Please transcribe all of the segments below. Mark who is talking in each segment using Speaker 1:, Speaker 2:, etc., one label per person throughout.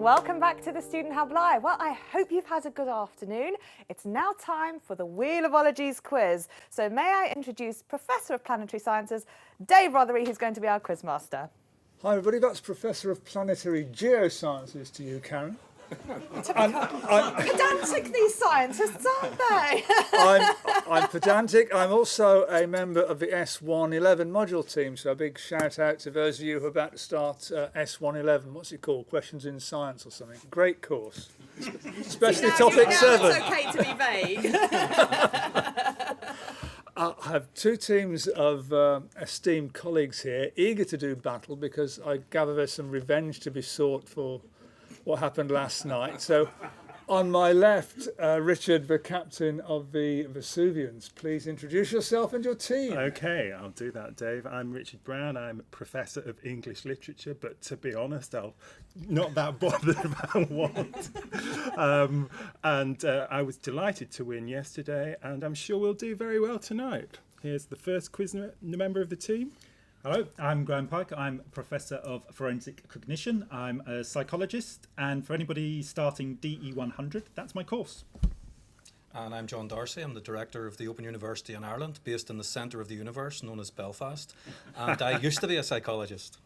Speaker 1: welcome back to the Student Hub Live. Well, I hope you've had a good afternoon. It's now time for the Wheel of Ologies quiz. So may I introduce Professor of Planetary Sciences, Dave Rothery, who's going to be our quiz master.
Speaker 2: Hi everybody, that's Professor of Planetary Geosciences to you, Karen.
Speaker 1: Pedantic, these scientists, aren't they?
Speaker 2: I'm pedantic. I'm also a member of the S111 module team, so a big shout out to those of you who are about to start S111. What's it called? Questions in Science or something. Great course. Especially topic 7.
Speaker 1: It's okay to be vague.
Speaker 2: I have two teams of esteemed colleagues here, eager to do battle because I gather there's some revenge to be sought for what happened last night. So on my left, Richard, the captain of the Vesuvians. Please introduce yourself and your team.
Speaker 3: Okay, I'll do that, Dave. I'm Richard Brown. I'm Professor of English Literature, but to be honest, I'm not that bothered about what. I was delighted to win yesterday, and I'm sure we'll do very well tonight. Here's the first quiz member of the team.
Speaker 4: Hello, I'm Graham Pike. I'm Professor of Forensic Cognition. I'm a psychologist, and for anybody starting DE 100, that's my course.
Speaker 5: And I'm John Darcy. I'm the Director of the Open University in Ireland, based in the centre of the universe, known as Belfast. And I used to be a psychologist.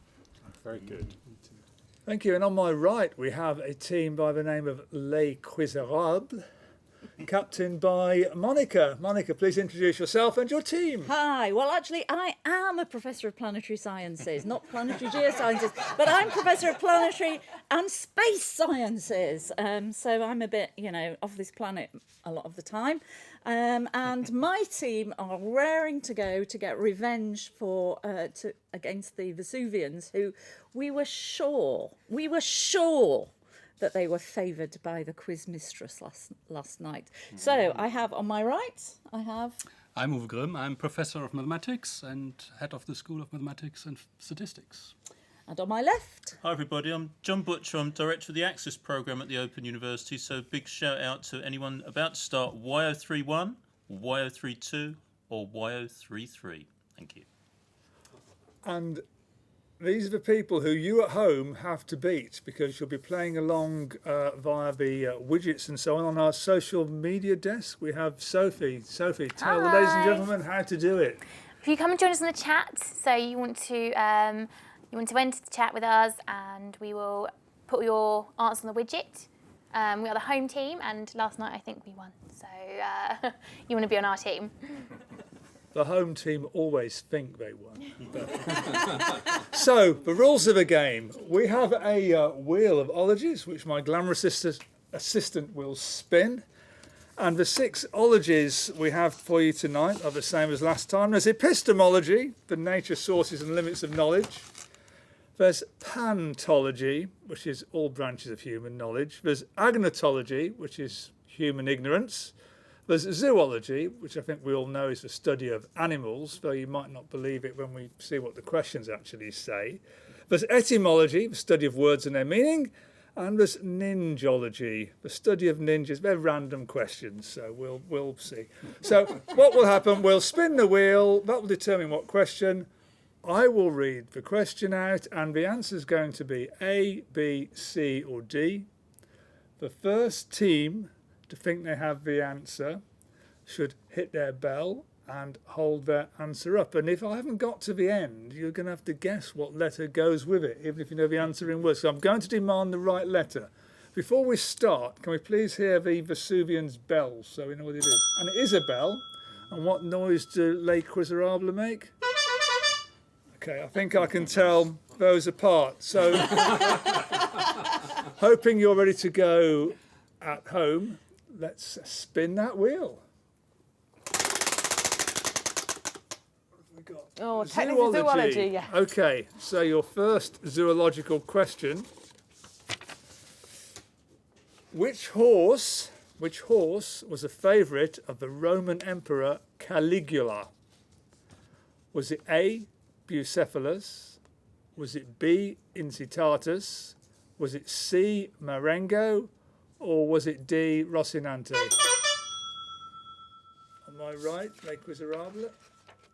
Speaker 3: Very good.
Speaker 2: Thank you. And on my right, we have a team by the name of Les Quizerables, captained by Monica. Monica, please introduce yourself and your team.
Speaker 6: Hi. Well, actually, I am a Professor of Planetary Sciences, not Planetary Geosciences, but I'm Professor of Planetary and Space Sciences. So I'm a bit, off this planet a lot of the time. And my team are raring to go to get revenge against the Vesuvians, who we were sure that they were favoured by the quiz mistress last night. So I have on my right,
Speaker 7: I'm Uwe Grimm. I'm Professor of Mathematics and Head of the School of Mathematics and Statistics.
Speaker 6: and on my left,
Speaker 8: Hi everybody, I'm John Butcher. I'm Director of the Access Programme at the Open University, so big shout out to anyone about to start Y031, Y032 or Y033. Thank you.
Speaker 2: And these are the people who you at home have to beat, because you'll be playing along via the widgets and so on our social media desk. We have Sophie. Sophie, tell the ladies and gentlemen how to do it.
Speaker 9: If you come and join us in the chat, so you want to enter the chat with us, and we will put your answer on the widget. We are the home team, and last night I think we won. So you want to be on our team.
Speaker 2: The home team always think they won. So, the rules of the game. We have a wheel of ologies, which my glamorous assistant will spin. And the 6 ologies we have for you tonight are the same as last time. There's epistemology, the nature, sources and limits of knowledge. There's pantology, which is all branches of human knowledge. There's agnotology, which is human ignorance. There's zoology, which I think we all know is the study of animals, though you might not believe it when we see what the questions actually say. There's etymology, the study of words and their meaning. And there's ninjology, the study of ninjas. They're random questions, so we'll see. So what will happen, we'll spin the wheel. That will determine what question. I will read the question out, and the answer is going to be A, B, C or D. The first team to think they have the answer should hit their bell and hold their answer up. And if I haven't got to the end, you're going to have to guess what letter goes with it, even if you know the answer in words. So I'm going to demand the right letter. Before we start, can we please hear the Vesuvian's bells so we know what it is? And it is a bell. And what noise do Les Quizerables make? Okay, I think I can tell those apart. So, hoping you're ready to go at home, let's spin that wheel.
Speaker 1: Oh, technically zoology, yeah.
Speaker 2: Okay, so your first zoological question. Which horse was a favourite of the Roman Emperor Caligula? Was it A, Bucephalus? Was it B, Incitatus? Was it C, Marengo? Or was it D, Rocinante? Am I right, Les Quizerables?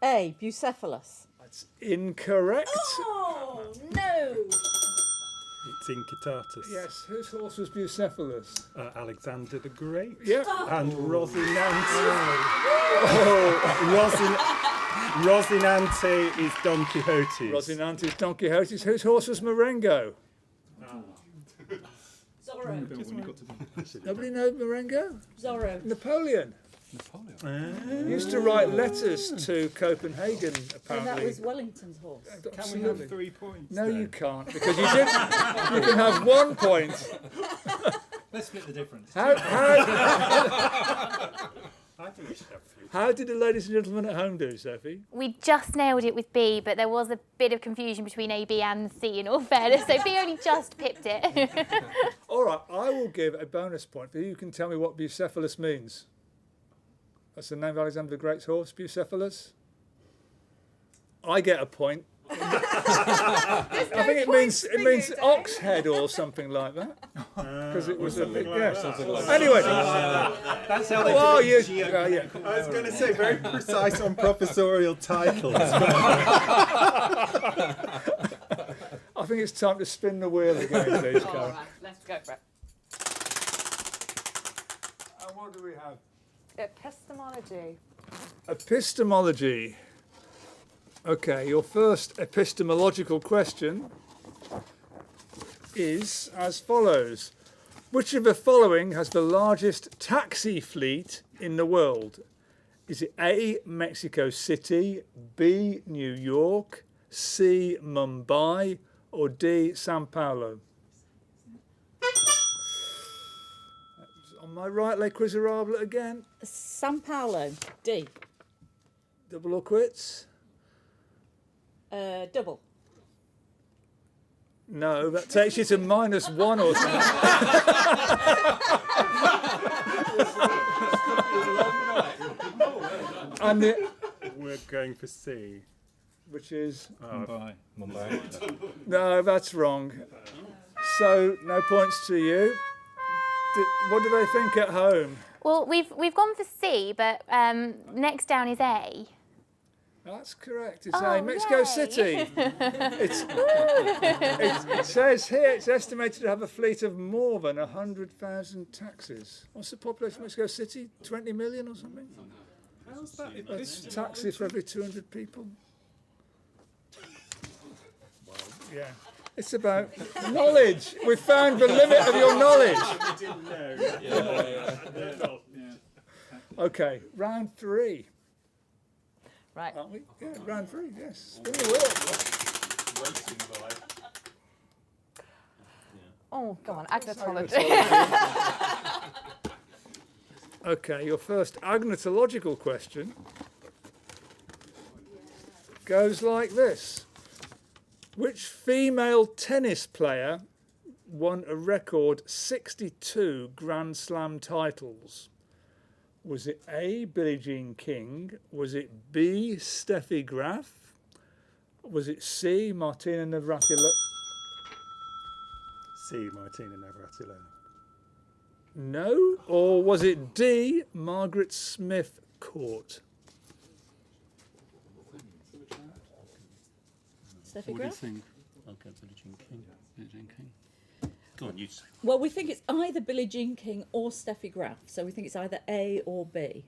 Speaker 6: A, Bucephalus.
Speaker 2: That's incorrect.
Speaker 6: Oh, no!
Speaker 3: It's Incitatus.
Speaker 2: Yes. Whose horse was Bucephalus?
Speaker 3: Alexander the Great.
Speaker 2: Yep.
Speaker 3: And Rosinante. Oh, Rosinante is Don Quixote's.
Speaker 2: Rosinante is Don Quixote's. Whose horse was Marengo?
Speaker 6: Zorro.
Speaker 2: Nobody knows Marengo?
Speaker 6: Zorro.
Speaker 2: Napoleon. He used to write letters to Copenhagen,
Speaker 6: And
Speaker 2: apparently.
Speaker 6: that was Wellington's horse.
Speaker 3: Can we
Speaker 2: Absolutely.
Speaker 3: have 3 points?
Speaker 2: No,
Speaker 3: then?
Speaker 2: you can't, because you didn't. You can have 1 point.
Speaker 4: Let's split the difference.
Speaker 2: How
Speaker 3: I think we should have 3.
Speaker 2: how did the ladies and gentlemen at home do, Sophie?
Speaker 9: We just nailed it with B, but there was a bit of confusion between A, B and C in all fairness, so B only just pipped it.
Speaker 2: All right, I will give a bonus point for you can tell me what Bucephalus means. That's the name of Alexander the Great's horse, Bucephalus. I get a point. I think it means ox head or something like that. Because it was a big guess. Anyway.
Speaker 4: That's how they
Speaker 2: Oh,
Speaker 4: do
Speaker 2: you,
Speaker 4: it.
Speaker 2: yeah.
Speaker 3: I was going to say very precise on professorial titles.
Speaker 2: I think it's time to spin the wheel again, please,
Speaker 1: All
Speaker 2: Karen.
Speaker 1: right, let's go for it.
Speaker 2: And what do we have?
Speaker 1: Epistemology.
Speaker 2: Epistemology. Okay, your first epistemological question is as follows. Which of the following has the largest taxi fleet in the world? Is it A, Mexico City, B, New York, C, Mumbai, or D, Sao Paulo? On my right, Les Miserables again.
Speaker 6: Sao Paulo. D.
Speaker 2: Double or quits?
Speaker 6: Double.
Speaker 2: No, that takes you to -1 or something. And
Speaker 3: We're going for C.
Speaker 2: which is
Speaker 4: Mumbai.
Speaker 2: no, that's wrong. So no points to you. What do they think at home?
Speaker 9: Well, we've gone for C, but next down is A.
Speaker 2: That's correct. It's
Speaker 9: Oh,
Speaker 2: A, Mexico
Speaker 9: yay.
Speaker 2: City. It says here it's estimated to have a fleet of more than 100,000 taxis. What's the population of Mexico City? 20 million or something?
Speaker 3: How's that?
Speaker 2: That's taxi for every 200 people. Yeah. It's about knowledge. We found the limit of your knowledge. Okay, round 3.
Speaker 1: Right.
Speaker 2: Aren't we? Yeah, round 3, yes. Spin the wheel.
Speaker 1: Oh, come on, agnotology.
Speaker 2: Okay, your first agnotological question goes like this. Which female tennis player won a record 62 Grand Slam titles? Was it A, Billie Jean King? Was it B, Steffi Graf? Was it C, Martina Navratilova?
Speaker 3: C, Martina Navratilova.
Speaker 2: No? Or was it D, Margaret Smith Court?
Speaker 6: Steffi
Speaker 7: What do you
Speaker 6: Graf?
Speaker 7: think?
Speaker 8: Okay, Billie Jean King.
Speaker 7: Billie Jean King.
Speaker 8: Go on, you say.
Speaker 6: Well, we think it's either Billie Jean King or Steffi Graf, so we think it's either A or B.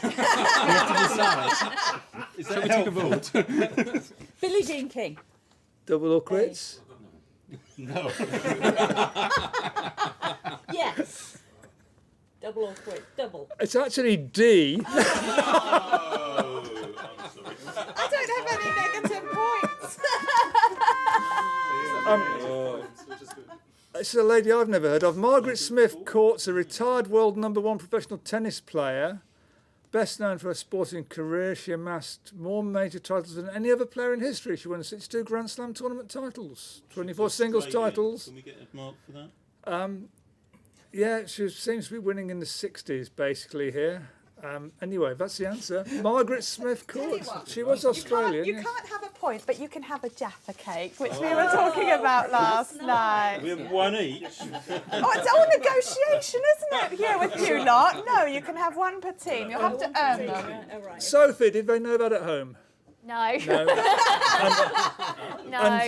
Speaker 7: Shall we take a vote?
Speaker 6: Billie Jean King.
Speaker 2: Double or quits?
Speaker 7: No.
Speaker 6: Yes. Double or quit? Double.
Speaker 2: It's actually D.
Speaker 1: I don't have any negative points.
Speaker 2: It's a lady I've never heard of. Margaret Smith Court's a retired world #1 professional tennis player. Best known for her sporting career, she amassed more major titles than any other player in history. She won 62 Grand Slam tournament titles, 24 singles titles.
Speaker 8: Can we get a mark for that?
Speaker 2: Yeah, she seems to be winning in the 60s, basically, here. Anyway, that's the answer. Margaret Smith Court. She was Australian.
Speaker 1: You
Speaker 2: yes.
Speaker 1: can't have a point, but you can have a Jaffa cake, which we were talking about last night.
Speaker 8: We have one each.
Speaker 1: Oh, it's all negotiation, isn't it? Here with you lot. No, you can have one per team. You'll have to earn them.
Speaker 6: Oh, right.
Speaker 2: Sophie, did they know that at home?
Speaker 9: No.
Speaker 2: No.
Speaker 9: No.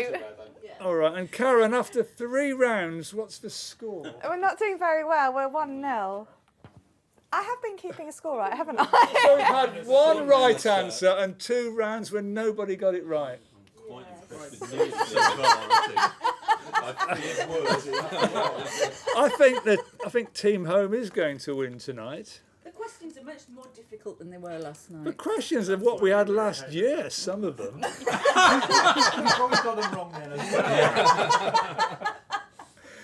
Speaker 2: All right, and Karen, after 3 rounds, what's the score?
Speaker 1: We're not doing very well. We're 1-0. I have been keeping a score right, haven't I?
Speaker 2: So we've had 1 right answer and 2 rounds where nobody got it right. I think Team Home is going to win tonight.
Speaker 6: The questions are much more difficult than they were last night.
Speaker 2: The questions are what we had last year, some of them.
Speaker 4: You probably got them wrong then as well.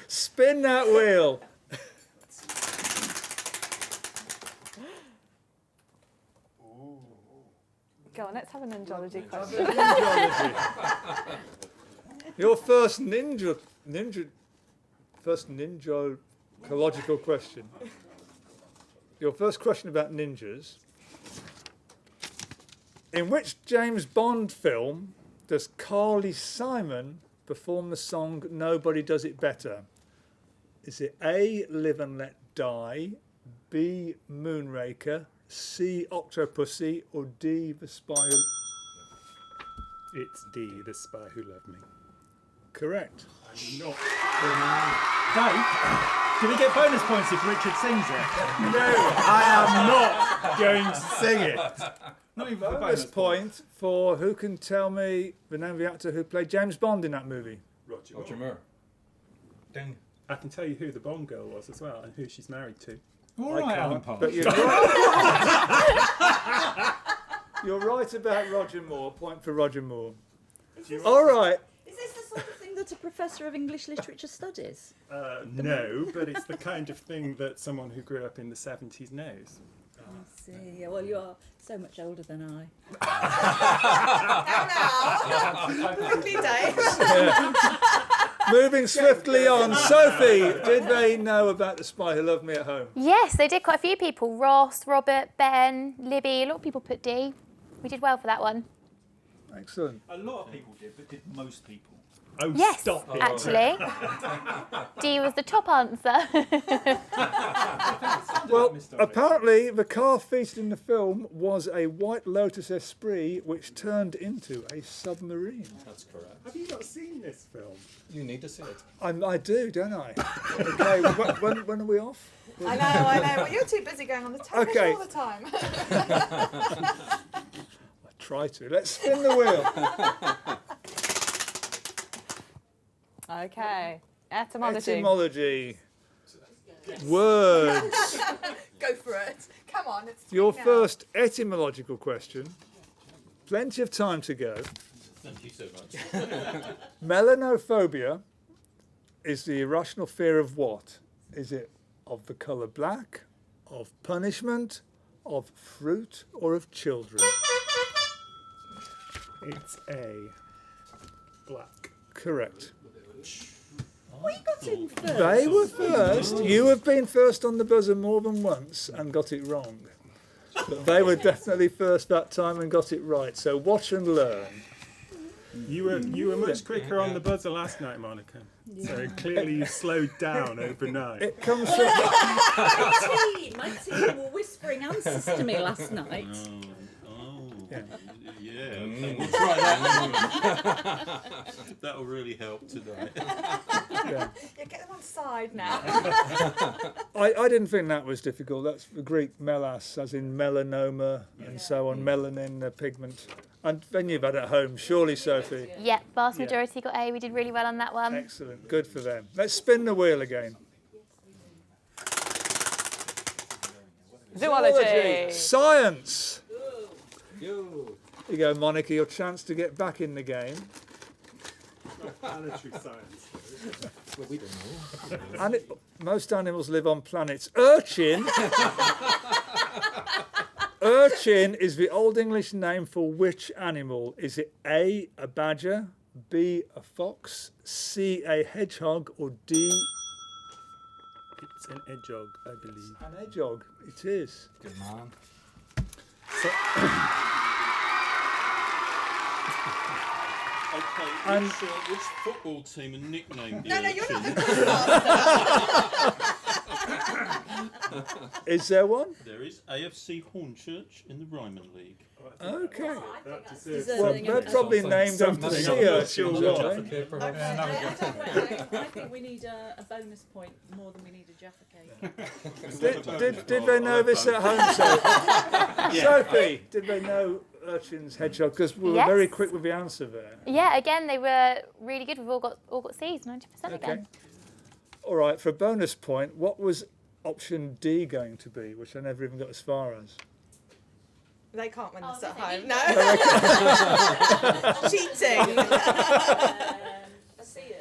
Speaker 2: Spin that wheel.
Speaker 1: Go on, let's have a ninjology question.
Speaker 2: Your first ninjological question. Your first question about ninjas. In which James Bond film does Carly Simon perform the song Nobody Does It Better? Is it A, Live and Let Die, B, Moonraker, C, Octopussy, or D, The Spy Who...
Speaker 3: It's D, The Spy Who Loved Me.
Speaker 2: Correct.
Speaker 3: I'm not.
Speaker 4: Dave, do we get bonus points if Richard sings it?
Speaker 3: No, I am not going to sing it.
Speaker 4: Not even for
Speaker 2: Bonus point for who can tell me the name of the actor who played James Bond in that movie.
Speaker 5: Roger Moore. Ding.
Speaker 3: I can tell you who the Bond girl was as well and who she's married to.
Speaker 4: All right, Alan
Speaker 2: But
Speaker 4: Park.
Speaker 2: you're right. You're right about Roger Moore. Point for Roger Moore. All right.
Speaker 6: Is this the sort of thing that a professor of English literature studies?
Speaker 3: No, but it's the kind of thing that someone who grew up in the 70s knows.
Speaker 6: I see. Yeah, well, you are so much older than I.
Speaker 1: Now, quickly, Dave.
Speaker 2: Moving swiftly on. Sophie, did they know about The Spy Who Loved Me at home?
Speaker 9: Yes, they did. Quite a few people. Ross, Robert, Ben, Libby. A lot of people put D. We did well for that one.
Speaker 2: Excellent.
Speaker 4: A lot of people did, but did most people?
Speaker 3: Oh,
Speaker 9: Yes,
Speaker 3: stop it.
Speaker 9: actually. D was the top answer.
Speaker 2: Well, apparently the car featured in the film was a White Lotus Esprit which turned into a submarine.
Speaker 5: That's correct.
Speaker 3: Have you not seen this film?
Speaker 5: You need to see it.
Speaker 2: I do, don't I? Okay, when are we off?
Speaker 1: I know. Well, you're too busy going on the television
Speaker 2: Okay.
Speaker 1: all the time.
Speaker 2: I try to. Let's spin the wheel.
Speaker 1: Okay. Etymology.
Speaker 2: Etymology. Words.
Speaker 1: Go for it. Come on, it's
Speaker 2: Your
Speaker 1: now.
Speaker 2: first etymological question. Plenty of time to go.
Speaker 8: Thank you so much.
Speaker 2: Melanophobia is the irrational fear of what? Is it of the colour black, of punishment, of fruit, or of children?
Speaker 3: It's A. Black.
Speaker 2: Correct.
Speaker 6: We got in first.
Speaker 2: They were first. You have been first on the buzzer more than once and got it wrong. But they were definitely first that time and got it right. So watch and learn.
Speaker 3: You were much quicker on the buzzer last night, Monica. So clearly you slowed down overnight.
Speaker 2: It comes from...
Speaker 6: My team were whispering answers to me last night.
Speaker 8: Yeah. We'll try that. That'll really help tonight.
Speaker 2: Yeah.
Speaker 1: Yeah, get them on side now.
Speaker 2: I didn't think that was difficult. That's the Greek melas, as in melanoma and so on, melanin, the pigment. And then you've had it at home, surely, Sophie.
Speaker 9: Yep, vast majority got A. We did really well on that one.
Speaker 2: Excellent, good for them. Let's spin the wheel again.
Speaker 1: Zoology.
Speaker 2: Science. Here you go, Monica, your chance to get back in the game.
Speaker 3: Planetary science.
Speaker 5: Well, we don't know.
Speaker 2: And most animals live on planets. Urchin. Urchin is the Old English name for which animal? Is it A, a badger, B, a fox, C, a hedgehog, or D,
Speaker 3: It's an hedgehog, I believe.
Speaker 2: an hedgehog? It is.
Speaker 5: Good man.
Speaker 8: Okay,
Speaker 2: And-
Speaker 8: which football team are nicknamed the
Speaker 1: No, you're not
Speaker 8: Urchins?
Speaker 1: the quiz master.
Speaker 2: Is there one?
Speaker 8: There is AFC Hornchurch in the Ryman League.
Speaker 2: Okay.
Speaker 3: That deserves
Speaker 2: Well,
Speaker 6: Deserving
Speaker 2: they're
Speaker 6: of-
Speaker 2: probably named after
Speaker 3: Something
Speaker 2: sea
Speaker 3: on
Speaker 2: urchins,
Speaker 3: the
Speaker 2: aren't they?
Speaker 6: I think we need a bonus point more than we need a Jaffa cake.
Speaker 2: Did they know this at home, Sophie, did they know urchins, hedgehog? Because we were
Speaker 9: Yes.
Speaker 2: very quick with the answer there.
Speaker 9: Yeah, again, they were really good. We've all got C's, 90%
Speaker 2: Okay.
Speaker 9: again.
Speaker 2: All right, for a bonus point, what was option D going to be, which I never even got as far as?
Speaker 1: They can't win this
Speaker 9: Oh,
Speaker 1: at
Speaker 9: they
Speaker 1: home.
Speaker 9: didn't.
Speaker 1: No. Cheating.
Speaker 6: A sea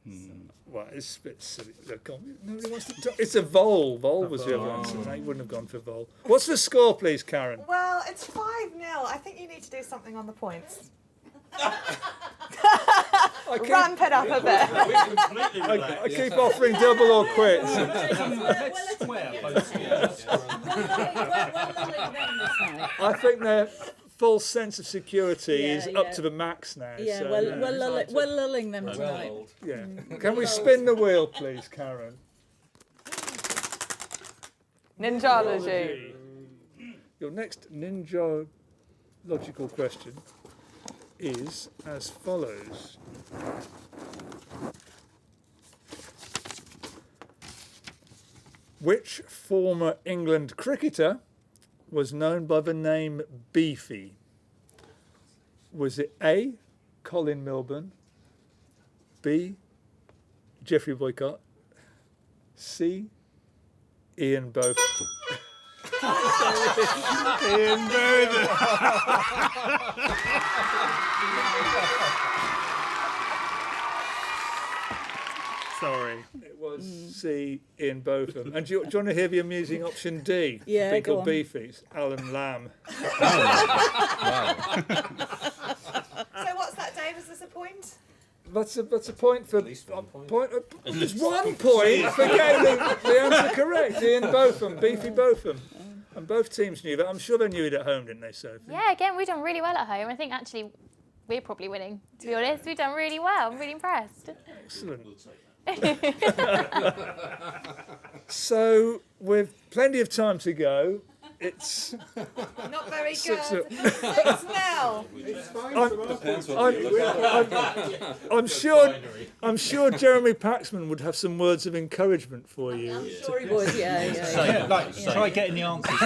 Speaker 6: urchin.
Speaker 2: Well, it's a bit silly. Look, nobody wants to talk. It's a vole. Vole was the other answer. No, you wouldn't have gone for vole. What's the score, please, Karen?
Speaker 1: Well, it's 5-0. I think you need to do something on the points. Ramp it up a bit.
Speaker 8: We completely
Speaker 2: I keep offering double or quits. I think their full sense of security
Speaker 6: Yeah,
Speaker 2: is
Speaker 6: yeah.
Speaker 2: up to the max now.
Speaker 6: Yeah,
Speaker 2: so,
Speaker 6: we're lulling them tonight.
Speaker 2: yeah. Can we spin the wheel, please, Karen?
Speaker 1: Ninjology.
Speaker 2: Your next ninja logical question is as follows. Which former England cricketer was known by the name Beefy? Was it A, Colin Milburn, B, Geoffrey Boycott, C, Ian Both?
Speaker 3: Ian Bowden. Sorry.
Speaker 2: It was C, Ian Botham. And do you want to hear the amusing option D?
Speaker 6: Yeah,
Speaker 2: Big
Speaker 6: go
Speaker 2: or
Speaker 6: on.
Speaker 2: Beefy? It's Alan Lamb.
Speaker 1: So what's that, Dave? Is this a point?
Speaker 2: That's a point for
Speaker 10: least one point.
Speaker 2: There's 1 point for getting the answer correct. Ian Botham, Beefy Botham. And both teams knew that. I'm sure they knew it at home, didn't they, Sophie?
Speaker 9: Yeah, again, we've done really well at home. I think actually we're probably winning, to be honest. We've done really well. I'm really impressed.
Speaker 2: Excellent. So, with plenty of time to go, it's
Speaker 1: Not very good.
Speaker 2: 6-0.
Speaker 1: 6-0.
Speaker 3: It's fine
Speaker 2: I'm-
Speaker 3: from our point of
Speaker 2: I'm-
Speaker 3: view.
Speaker 2: I'm sure Jeremy Paxman would have some words of encouragement for you.
Speaker 6: I'm sure he would, yeah.
Speaker 4: Try getting the answers.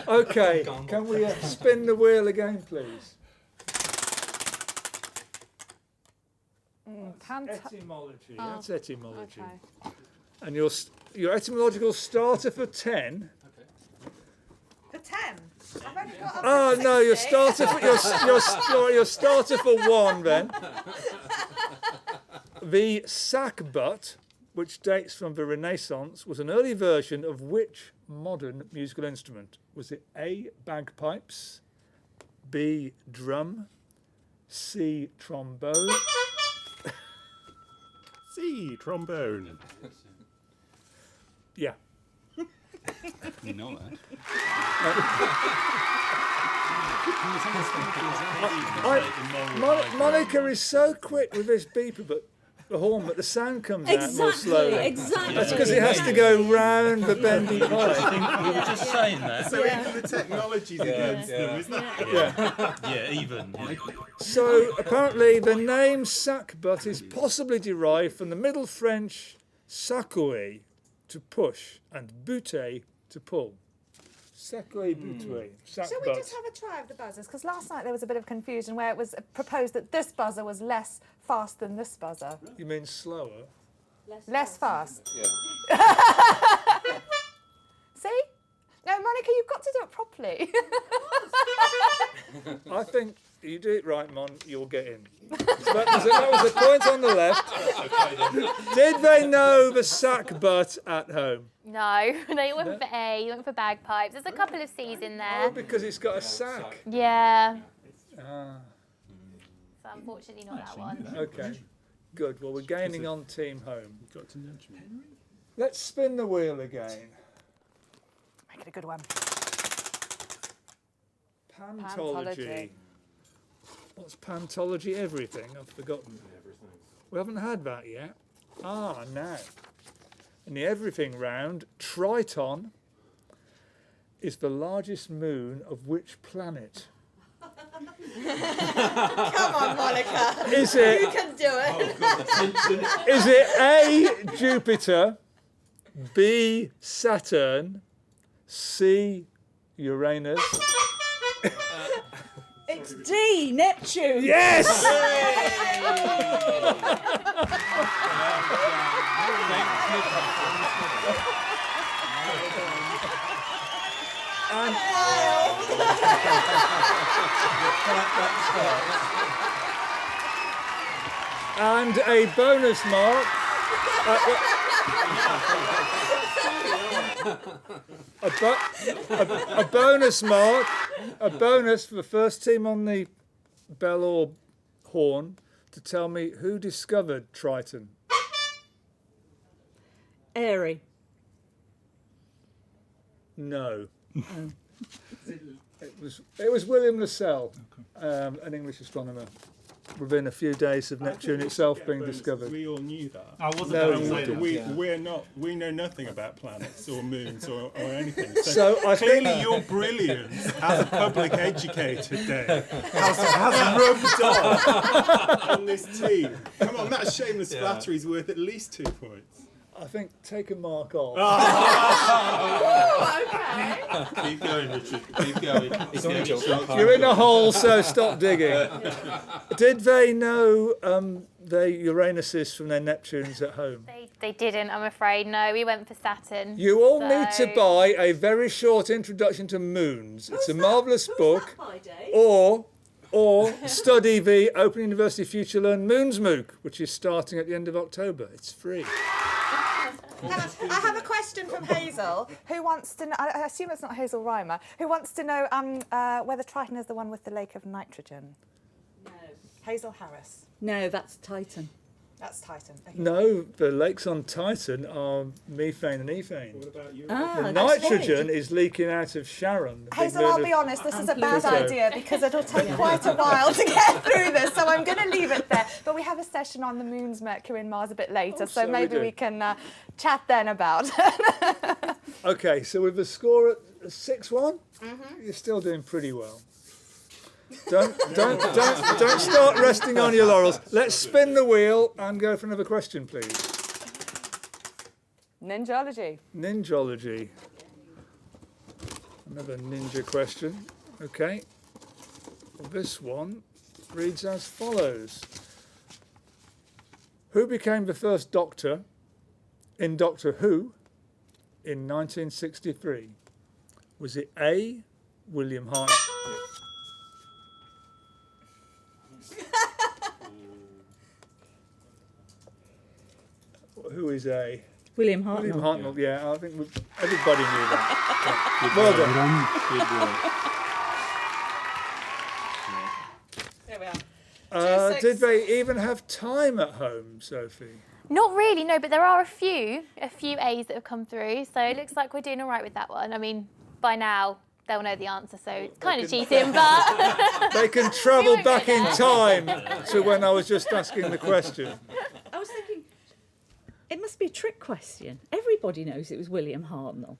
Speaker 2: Okay, can we spin the wheel again, please? Etymology. That's etymology.
Speaker 1: Okay.
Speaker 2: And your etymological starter for 10.
Speaker 1: For 10. I've only got up
Speaker 2: Oh
Speaker 1: to
Speaker 2: no, your
Speaker 1: 60.
Speaker 2: starter for your starter for 1 then. The sackbut, which dates from the Renaissance, was an early version of which modern musical instrument? Was it A, bagpipes, B, drum, C, trombone?
Speaker 3: C, trombone.
Speaker 2: Yeah.
Speaker 7: You know that.
Speaker 2: Monica is so quick with this beeper, but the horn, but the sound comes out more slowly.
Speaker 6: Exactly.
Speaker 2: That's because it has to go round the bendy pipe.
Speaker 8: We were just saying that.
Speaker 3: So even the technology's against them, isn't that?
Speaker 8: Yeah, even. Yeah.
Speaker 2: So apparently the name sackbut is possibly derived from the Middle French sacouer, to push, and buter, to pull. Sacouer, buter,
Speaker 1: Shall we
Speaker 2: sackbut.
Speaker 1: just have a try of the buzzers? Because last night there was a bit of confusion where it was proposed that this buzzer was less fast than this buzzer.
Speaker 2: You mean slower?
Speaker 1: Less fast.
Speaker 10: Yeah.
Speaker 1: See? No, Monica, you've got to do it properly.
Speaker 2: I think you do it right, Mon, you'll get in. So that was a point on the left. Did they know the sackbut at home?
Speaker 9: No, they went for A, you went for bagpipes. There's a couple of C's in
Speaker 2: Oh,
Speaker 9: there.
Speaker 2: because it's got a sack.
Speaker 9: Yeah,
Speaker 2: Ah,
Speaker 9: so unfortunately not that one.
Speaker 2: okay. Good. Well, we're gaining on team home.
Speaker 3: You've got to nudge me.
Speaker 2: Let's spin the wheel again.
Speaker 1: Make it a good one.
Speaker 2: Pantology. What's pantology? Everything? I've forgotten. We haven't had that yet. Ah, now. in the everything round, Triton is the largest moon of which planet?
Speaker 1: Come on, Monica.
Speaker 2: Is it?
Speaker 1: You can do it.
Speaker 2: Is it A, Jupiter, B, Saturn, C, Uranus?
Speaker 6: It's D, Neptune.
Speaker 2: Yes! And a bonus mark. A bonus mark. A bonus for the first team on the bell or horn to tell me who discovered Triton.
Speaker 6: Airy.
Speaker 2: No. It was William Lassell, an English astronomer, within a few days of Neptune itself being discovered.
Speaker 3: We all knew that.
Speaker 4: I wasn't
Speaker 2: No,
Speaker 4: going to say that.
Speaker 3: We know nothing about planets or moons or anything.
Speaker 2: So I think
Speaker 3: Clearly your brilliance as a public educator, Dave, has rubbed off on this team. Come on, that shameless flattery is worth at least 2 points.
Speaker 2: I think take a mark off.
Speaker 8: Keep going, Richard. Keep going.
Speaker 2: You're in a hole, so stop digging. Did they know their Uranuses from their Neptunes at home?
Speaker 9: They didn't, I'm afraid. No, we went for Saturn.
Speaker 2: You all need to buy A Very Short Introduction to Moons. It's a marvellous book. Or study the Open University Future Learn Moons MOOC, which is starting at the end of October. It's free.
Speaker 1: I have a question from Hazel, who wants to know, I assume it's not Hazel Reimer, who wants to know whether Triton is the one with the lake of nitrogen.
Speaker 6: No.
Speaker 1: Hazel Harris.
Speaker 6: No, that's Titan.
Speaker 1: That's Titan. Okay.
Speaker 2: No, the lakes on Titan are methane and ethane.
Speaker 3: What about you?
Speaker 2: The nitrogen is leaking out of Sharon. the big
Speaker 1: Hazel, I'll
Speaker 2: load
Speaker 1: be
Speaker 2: of-
Speaker 1: honest, this is a bad
Speaker 2: Pluto.
Speaker 1: idea because it'll take quite a while to get through this, so I'm going to leave it there. But we have a session on the moons, Mercury and Mars a bit later, so
Speaker 2: so we
Speaker 1: maybe
Speaker 2: do.
Speaker 1: we can chat then about.
Speaker 2: Okay, so with the score at 6-1, you're still doing pretty well. Don't start resting on your laurels. Let's spin the wheel and go for another question, please.
Speaker 1: Ninjology.
Speaker 2: Ninjology. Another ninja question. Okay. This one reads as follows. Who became the first Doctor in Doctor Who in 1963? Was it A, William Hart? Who is A?
Speaker 6: William Hartnell.
Speaker 2: William Hartnell, yeah, I think everybody knew that. Well done.
Speaker 1: There we are. 2-6.
Speaker 2: Did they even have time at home, Sophie?
Speaker 9: Not really, no, but there are a few A's that have come through, so it looks like we're doing all right with that one. I mean, by now they'll know the answer, so it's kind of cheating, but
Speaker 2: They can travel
Speaker 9: won't
Speaker 2: back
Speaker 9: get
Speaker 2: in
Speaker 9: there.
Speaker 2: time to when I was just asking the question.
Speaker 6: I was thinking, it must be a trick question. Everybody knows it was William Hartnell.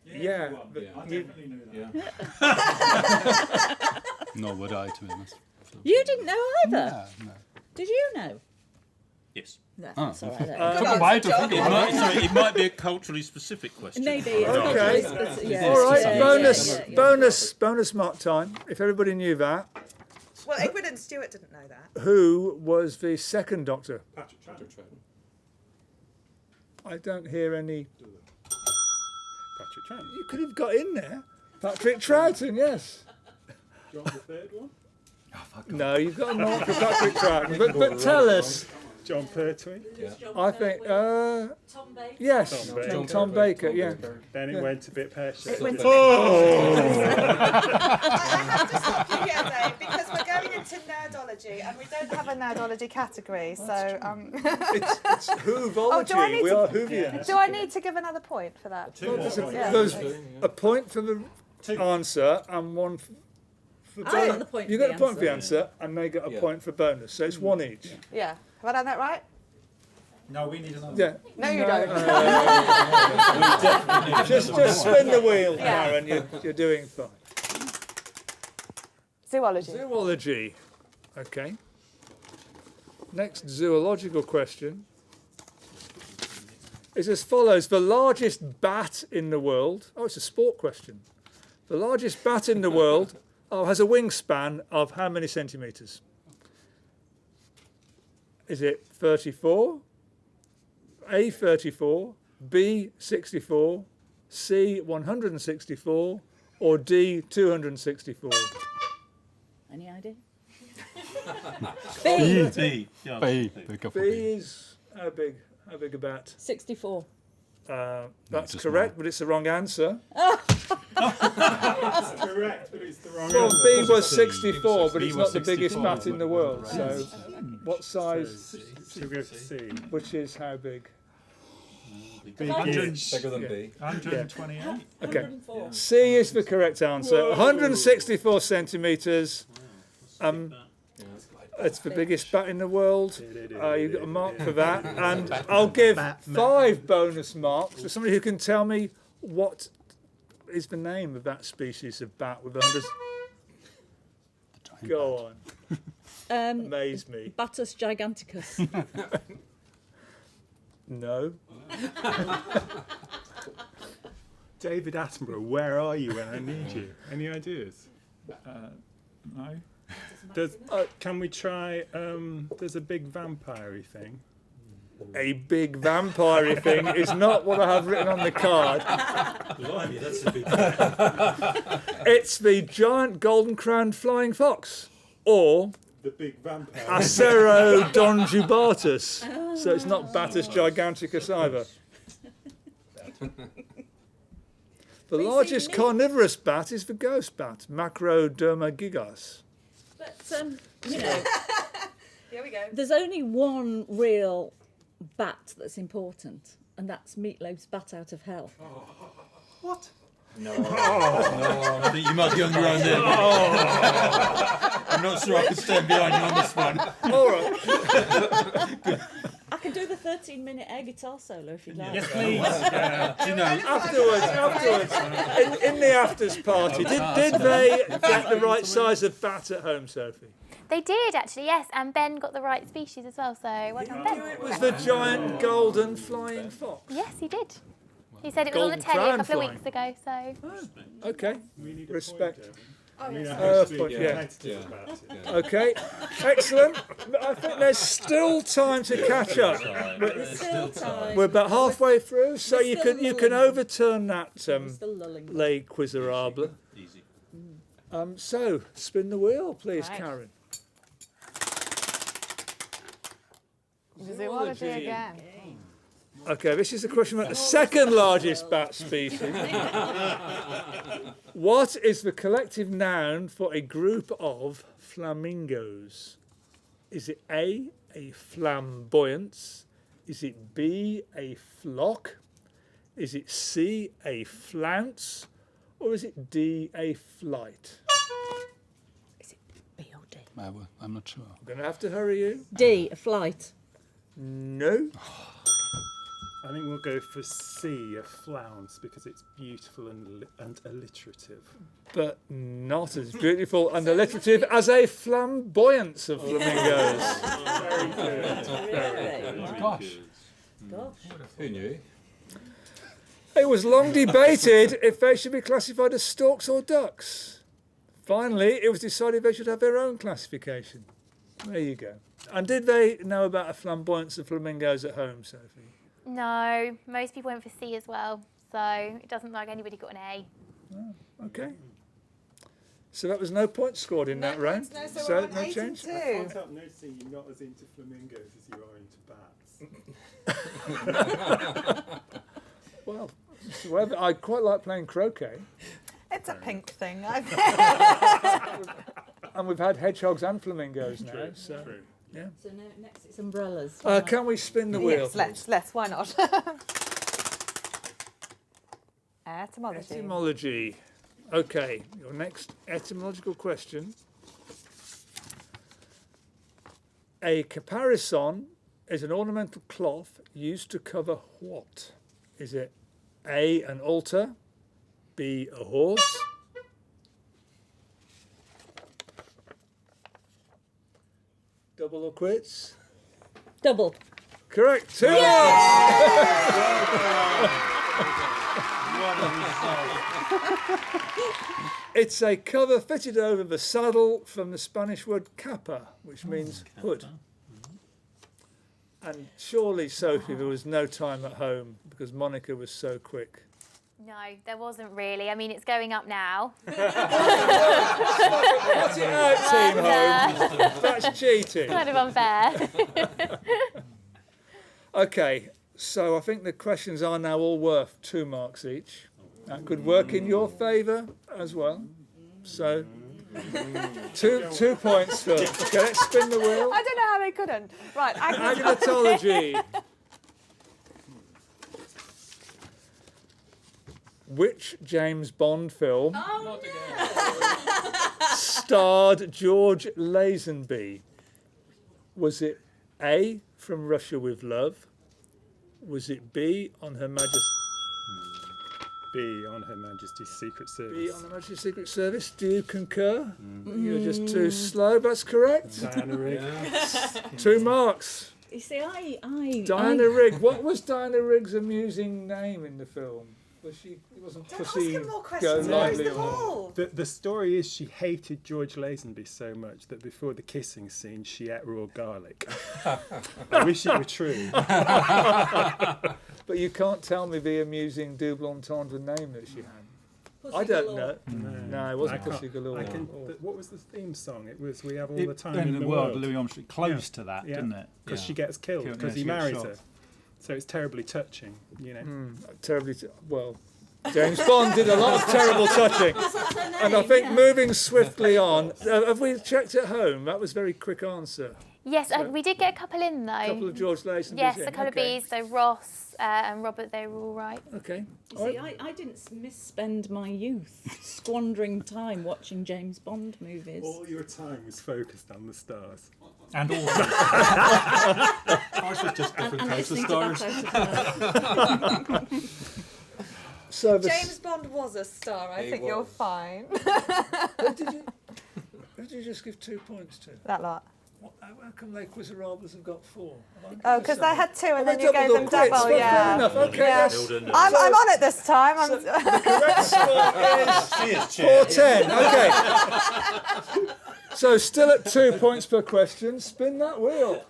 Speaker 2: Yeah, but
Speaker 4: I
Speaker 2: you-
Speaker 4: definitely knew that.
Speaker 7: Nor would I, to be honest.
Speaker 6: You didn't know either.
Speaker 7: No.
Speaker 6: Did you know?
Speaker 8: Yes.
Speaker 6: No,
Speaker 7: Oh.
Speaker 6: that's all right.
Speaker 7: Took a while to think about it.
Speaker 8: It might be a culturally specific question.
Speaker 6: Maybe. It's
Speaker 2: Okay.
Speaker 6: culturally specific,
Speaker 2: All right,
Speaker 6: yeah,
Speaker 2: bonus mark time. If everybody knew that,
Speaker 1: Well, Ingrid and Stuart didn't know that.
Speaker 2: who was the second Doctor?
Speaker 3: Patrick Troughton.
Speaker 2: I don't hear any.
Speaker 3: Patrick Troughton.
Speaker 2: You could have got in there. Patrick Troughton, yes.
Speaker 3: Do you want the third one?
Speaker 2: No, you've got a mark for Patrick Troughton. But tell us.
Speaker 3: John Pertwee.
Speaker 2: I think,
Speaker 6: Tom Baker.
Speaker 2: yes,
Speaker 3: Tom Baker.
Speaker 2: Tom Baker, yeah.
Speaker 3: Then it went a bit pear-shaped.
Speaker 1: I have to stop you here, Dave, because we're going into nerdology, and we don't have a nerdology category. So,
Speaker 2: It's Who'vology.
Speaker 1: do I need
Speaker 2: We
Speaker 1: to-
Speaker 2: are Whovians.
Speaker 1: do I need to give another point for that? Yeah.
Speaker 2: There's a point for the answer and one for
Speaker 6: I got the point
Speaker 2: You
Speaker 6: for
Speaker 2: got a
Speaker 6: the
Speaker 2: point for the answer, and they got a point for bonus. So it's one each.
Speaker 1: Yeah. Have I done that right?
Speaker 4: No, we need another.
Speaker 2: Yeah.
Speaker 1: No, you don't.
Speaker 2: Just spin the wheel, Karen. You're doing fine.
Speaker 1: Zoology.
Speaker 2: Zoology. Okay. Next zoological question is as follows. The largest bat in the world. Oh, it's a sport question. The largest bat in the world has a wingspan of how many centimetres? Is it 34? A 34, B 64, C 164, or D 264?
Speaker 6: Any idea?
Speaker 8: B.
Speaker 7: B.
Speaker 2: B is how big a bat?
Speaker 6: 64.
Speaker 2: That's
Speaker 7: just
Speaker 2: correct, but it's the wrong answer.
Speaker 3: That's correct, but it's the wrong
Speaker 2: Well,
Speaker 3: answer.
Speaker 2: B was 64, but
Speaker 3: B
Speaker 2: it's
Speaker 3: was
Speaker 2: not the biggest
Speaker 3: 64,
Speaker 2: bat in the world. So, what size?
Speaker 3: So we go for C.
Speaker 2: Which is how big?
Speaker 4: Bigger
Speaker 5: than B.
Speaker 4: 128.
Speaker 2: Okay.
Speaker 6: 104.
Speaker 2: C is the correct answer. 164 centimetres. It's the biggest bat in the world. You've got a mark for that. And I'll give 5 bonus marks for somebody who can tell me what is the name of that species of bat with 100. Go on. Amaze me.
Speaker 6: Batus giganticus.
Speaker 2: No.
Speaker 3: David Attenborough, where are you when I need you? Any ideas?
Speaker 4: No.
Speaker 3: Can we try? There's a big vampire-y thing.
Speaker 2: A big vampire thing is not what I have written on the card.
Speaker 8: Blimey, that's a big
Speaker 2: It's the giant golden-crowned flying fox, or
Speaker 3: The big vampire.
Speaker 2: Acerodonjubatus. So it's not Batus giganticus either. The largest carnivorous bat is the ghost bat, Macroderma gigas.
Speaker 6: But, you know,
Speaker 1: Here we go.
Speaker 6: there's only one real bat that's important, and that's Meatloaf's Bat Out of Hell.
Speaker 8: No, I think you might be on your own there. I'm not sure I can stand behind you on this one.
Speaker 2: All right.
Speaker 6: I can do the 13-minute air guitar solo if you'd like.
Speaker 4: Yes, please.
Speaker 8: Do you know,
Speaker 2: Afterwards, in the afters party, did they get the right size of bat at home, Sophie?
Speaker 9: They did actually, yes, and Ben got the right species as well. So well done, Ben.
Speaker 2: It was the giant golden flying fox.
Speaker 9: Yes, he did. He said it was on the telly a
Speaker 2: Golden
Speaker 9: couple of
Speaker 2: crown
Speaker 9: weeks ago. So
Speaker 2: Okay,
Speaker 3: We need a
Speaker 2: respect.
Speaker 3: Point, I mean, I
Speaker 2: Oh,
Speaker 3: have to be
Speaker 2: point, yeah.
Speaker 3: competitive about it.
Speaker 2: Okay, excellent. I think there's still time to catch up.
Speaker 6: Still time.
Speaker 2: We're about halfway through, so
Speaker 6: We're
Speaker 2: you
Speaker 6: still
Speaker 2: can
Speaker 6: lulling.
Speaker 2: overturn that
Speaker 6: Still lulling.
Speaker 2: Les Quiserables.
Speaker 8: easy.
Speaker 2: So spin the wheel, please,
Speaker 1: Right.
Speaker 2: Karen.
Speaker 1: Zoology again.
Speaker 2: Okay, this is a question about the second largest bat species. What is the collective noun for a group of flamingos? Is it A, flamboyance? Is it B, a flock? Is it C, a flounce? Or is it D, a flight?
Speaker 6: B or D?
Speaker 7: I'm not sure.
Speaker 2: I'm going to have to hurry you.
Speaker 6: D, a flight.
Speaker 2: No.
Speaker 3: I think we'll go for C, a flounce, because it's beautiful and alliterative.
Speaker 2: But not as beautiful and alliterative as a flamboyance of flamingos.
Speaker 6: Really?
Speaker 7: Gosh.
Speaker 5: Who knew?
Speaker 2: It was long debated if they should be classified as storks or ducks. Finally, it was decided they should have their own classification. There you go. And did they know about a flamboyance of flamingos at home, Sophie?
Speaker 9: no, most people went for C as well. So it doesn't look like anybody got an A.
Speaker 2: Okay. So that was no points scored in that round.
Speaker 1: So we're on
Speaker 2: no
Speaker 1: 8
Speaker 2: change.
Speaker 1: and
Speaker 3: I
Speaker 1: 2.
Speaker 3: can't help noticing you're not as into flamingos as you are into bats.
Speaker 2: Well, whatever. I quite like playing croquet.
Speaker 1: It's a pink thing. I
Speaker 2: And we've had hedgehogs and flamingos now. So,
Speaker 3: True.
Speaker 2: yeah.
Speaker 6: So now, next it's umbrellas.
Speaker 2: Can we spin the wheel?
Speaker 1: Yes, let's. Why not? Etymology.
Speaker 2: Etymology. Okay, your next etymological question. A caparison is an ornamental cloth used to cover what? Is it A, an altar, B, a horse, double or quits?
Speaker 6: Double.
Speaker 2: Correct. 2 marks. It's a cover fitted over the saddle from the Spanish word capa, which means hood. And surely, Sophie, there was no time at home because Monica was so quick.
Speaker 9: No, there wasn't really. I mean, it's going up now.
Speaker 2: What's it out, Team Home? That's cheating.
Speaker 9: Kind of unfair.
Speaker 2: Okay, so I think the questions are now all worth 2 marks each. That could work in your favour as well. So, two points for. Okay, let's spin the wheel.
Speaker 1: I don't know how they couldn't. Right,
Speaker 2: Agnotology. Which James Bond film starred George Lazenby? Was it A, From Russia with Love? Was it B, On Her Majesty?
Speaker 3: B, On Her Majesty's Secret Service.
Speaker 2: B, On Her Majesty's Secret Service. Do you concur? You're just too slow. That's correct.
Speaker 3: Diana Rigg.
Speaker 2: 2 marks.
Speaker 6: You see,
Speaker 2: Diana Rigg. What was Diana Rigg's amusing name in the film? Was she? It wasn't
Speaker 1: Don't ask
Speaker 2: Pussy
Speaker 1: him more
Speaker 2: Go
Speaker 1: questions. Where's
Speaker 2: Lively.
Speaker 1: the ball?
Speaker 3: The story is she hated George Lazenby so much that before the kissing scene she ate raw garlic. I wish it were true.
Speaker 2: But you can't tell me the amusing double entendre name that she had. I don't know. No, it wasn't Pussy Galore.
Speaker 3: What was the theme song? It was We Have All
Speaker 4: It-
Speaker 3: the Time
Speaker 4: in
Speaker 3: in
Speaker 4: the
Speaker 3: the
Speaker 4: world,
Speaker 3: World.
Speaker 4: Louis Armstrong, close to that, didn't it?
Speaker 3: Because she gets killed
Speaker 4: Killed,
Speaker 3: because
Speaker 4: yeah,
Speaker 3: he
Speaker 4: she gets
Speaker 3: marries
Speaker 4: shot.
Speaker 3: her. So it's terribly touching, you know.
Speaker 2: Terribly. Well, James Bond did a lot of terrible touching. And I think moving swiftly on, have we checked at home? That was a very quick answer.
Speaker 9: Yes, we did get a couple in though.
Speaker 2: A couple of George Lazenby's
Speaker 9: Yes,
Speaker 2: in.
Speaker 9: a couple
Speaker 2: Okay.
Speaker 9: of Bs. So Ross and Robert, they were all right.
Speaker 2: Okay.
Speaker 6: You see, I didn't misspend my youth squandering time watching James Bond movies.
Speaker 3: All your time was focused on the stars.
Speaker 4: And also,
Speaker 5: Ours was just different
Speaker 6: and
Speaker 5: types of
Speaker 6: listening to
Speaker 5: stars.
Speaker 6: that out of
Speaker 2: So the
Speaker 1: James Bond was a star. I think you're fine.
Speaker 2: Who did you just give 2 points to?
Speaker 1: That lot.
Speaker 2: How come they Quizerables have got 4?
Speaker 1: Oh, because they had 2 and
Speaker 2: Oh,
Speaker 1: then
Speaker 2: they
Speaker 1: you gave them
Speaker 2: doubled or quits.
Speaker 1: double.
Speaker 2: Well,
Speaker 1: Yeah.
Speaker 2: fair enough. Okay,
Speaker 1: Yeah.
Speaker 2: yes.
Speaker 1: I'm on it this time.
Speaker 2: The correct score is 410. Okay. So still at 2 points per question. Spin that wheel.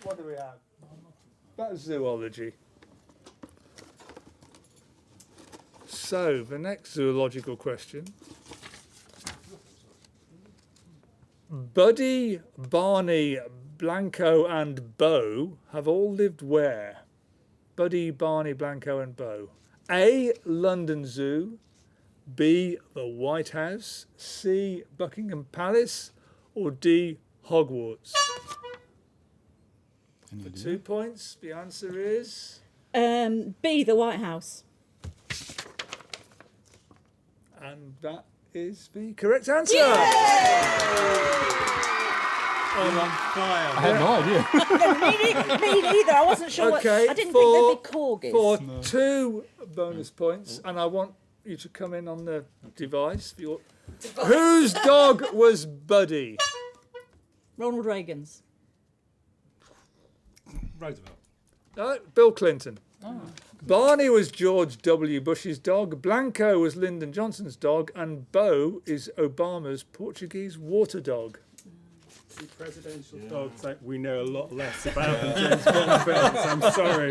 Speaker 2: What do we have? That's zoology. So the next zoological question. Buddy, Barney, Blanco and Bo have all lived where? Buddy, Barney, Blanco and Bo. A, London Zoo. B, the White House. C, Buckingham Palace. Or D, Hogwarts. For 2 points, the answer is...
Speaker 6: B, the White House.
Speaker 2: And that is the correct answer.
Speaker 8: I'm on fire.
Speaker 7: I had no idea.
Speaker 6: Me neither. I wasn't sure.
Speaker 2: Okay,
Speaker 6: I didn't think there'd be corgis.
Speaker 2: for 2 bonus points, and I want you to come in on the device. Whose dog was Buddy?
Speaker 6: Ronald Reagan's.
Speaker 4: Roosevelt.
Speaker 2: Bill Clinton. Barney was George W. Bush's dog, Blanco was Lyndon Johnson's dog, and Bo is Obama's Portuguese water dog.
Speaker 3: See, presidential dogs, we know a lot less about than James Bond films. I'm sorry.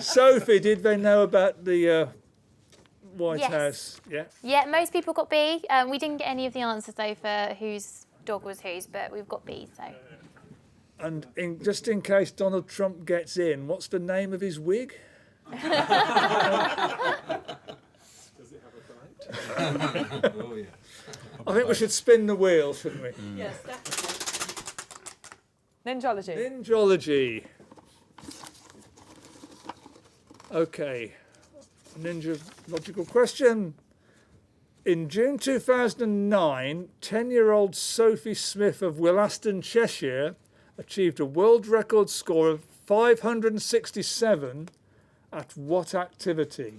Speaker 2: Sophie, did they know about the White
Speaker 9: Yes.
Speaker 2: House? Yeah.
Speaker 9: Yeah, most people got B. We didn't get any of the answers though for whose dog was whose, but we've got B. So
Speaker 2: And just in case Donald Trump gets in, what's the name of his wig?
Speaker 3: Does it have a bite?
Speaker 5: Oh, yeah.
Speaker 2: I think we should spin the wheel, shouldn't we?
Speaker 1: Yes, definitely. Ninjology.
Speaker 2: Ninjology. Okay. Ninja logical question. In June 2009, 10-year-old Sophie Smith of Willaston, Cheshire, achieved a world record score of 567 at what activity?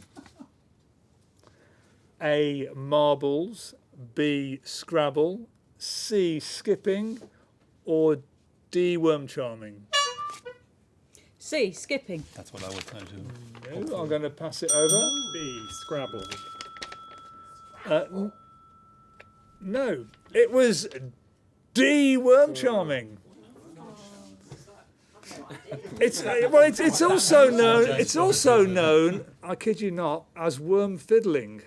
Speaker 2: A. Marbles, B. Scrabble, C. Skipping, or D. Worm charming?
Speaker 6: C, skipping.
Speaker 7: That's what I would say too.
Speaker 2: No, I'm going to pass it over.
Speaker 3: B, Scrabble.
Speaker 2: No, it was D. Worm charming. It's also known. It's also known. I kid you not, as worm fiddling.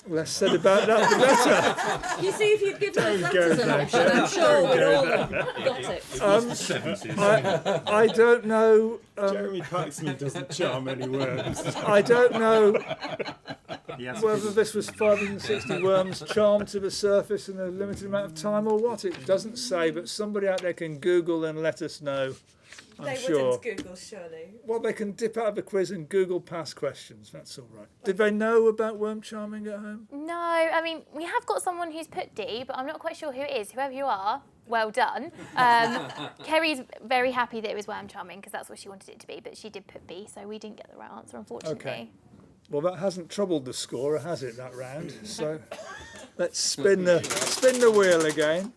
Speaker 2: Less said about that, the better.
Speaker 6: You see, if you'd given us that as an option, I'm sure we'd all have got it.
Speaker 2: I don't know.
Speaker 3: Jeremy Paxman doesn't charm any worms.
Speaker 2: I don't know
Speaker 3: Yes,
Speaker 2: whether this was 560 worms charmed to the surface in a limited amount of time or what. It doesn't say, but somebody out there can Google and let us know. I'm sure.
Speaker 1: Google, surely.
Speaker 2: Well, they can dip out of the quiz and Google past questions. That's all right. Did they know about worm charming at home?
Speaker 9: No, I mean, we have got someone who's put D, but I'm not quite sure who it is. Whoever you are, well done. Kerry's very happy that it was worm charming because that's what she wanted it to be, but she did put B, so we didn't get the right answer, unfortunately.
Speaker 2: Okay. Well, that hasn't troubled the scorer, has it, that round? So let's spin the wheel again.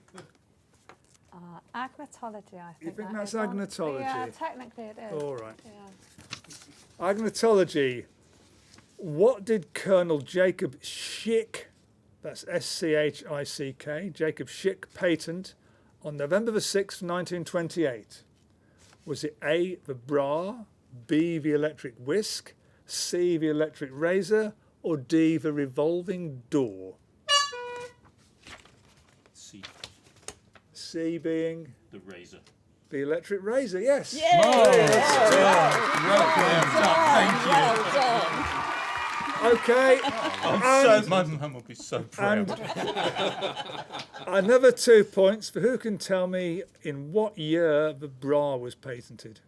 Speaker 1: Agnotology, I think.
Speaker 2: You think
Speaker 1: that
Speaker 2: that's
Speaker 1: is on.
Speaker 2: agnotology?
Speaker 1: Yeah, technically it is.
Speaker 2: All right.
Speaker 1: Yeah.
Speaker 2: Agnotology. What did Colonel Jacob Schick, that's S-C-H-I-C-K, Jacob Schick, patent on November the 6th, 1928? Was it A, the bra, B, the electric whisk, C, the electric razor, or D, the revolving door?
Speaker 8: C,
Speaker 2: C being
Speaker 8: the razor.
Speaker 2: the electric razor, yes.
Speaker 6: Yay! Well done.
Speaker 2: Okay.
Speaker 8: My mum will be so proud.
Speaker 2: Another 2 points for who can tell me in what year the bra was patented.